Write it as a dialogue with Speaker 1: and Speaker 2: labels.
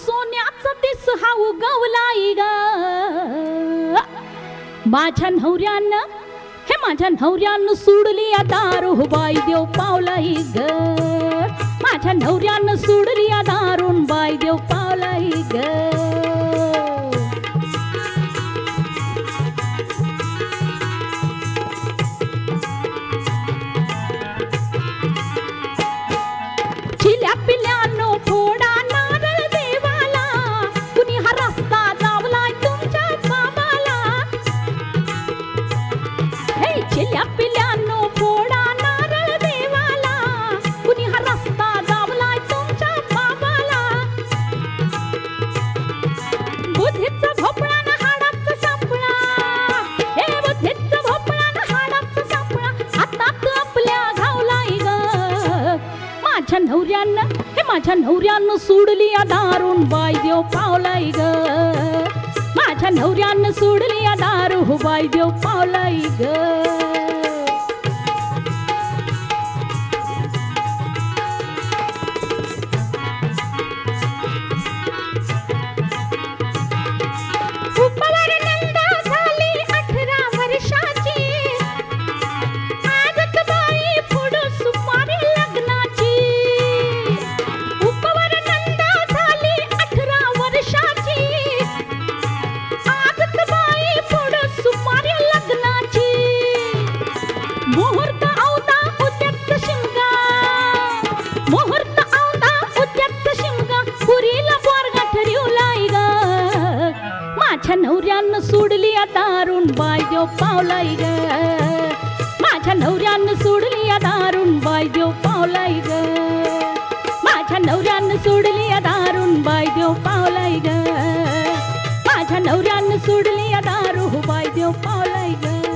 Speaker 1: सोन्याचा दिस हा उगवलाई ग माझ्या नवऱ्यानं हे माझ्या नवऱ्यानं सोडली या दारू बाई देव पावलाई ग माझ्या नवऱ्यानं सोडली या दारून बाई देव पावलाई ग चिल्या पिल्यानो फोडा नारळ देवाला कुणी हा रस्ता जावलाय तुमच्या बाबाला हे चिल्या पिल्यानो फोडा नारळ देवाला कुणी हा रस्ता जावलाय तुमच्या बाबाला बुद्धीचा भोपळा ना हाडाचा सापळा हे बुद्धीचा भोपळा ना हाडाचा सापळा हातात आपल्या घावलाय ग माझ्या नवऱ्यानं हे माझ्या नवऱ्यानं सोडली या दारून बाई देव पावलाई ग माझ्या नवऱ्यानं सोडली या दारू बाई देव पावलाई ग उपवर नंदा झाली 18 वर्षाची आजच बाई पुढं सुमारी लग्नाची उपवर नंदा झाली 18 वर्षाची आजच बाई पुढं सुमारी लग्नाची मुहूर्त आवता उद्याच शिमगा मुहूर्त आवता उद्याच शिमगा पुरीला पोरगा ठरवलाय ग माझ्या नवऱ्यानं सोडली या दारून बाई देव पावलाई ग माझ्या नवऱ्यानं सोडली या दारून बाई देव पावलाई ग माझ्या नवऱ्यानं सोडली या दारून बाई देव पावलाई ग माझ्या नवऱ्यानं सोडली या दारू बाई देव पावलाई ग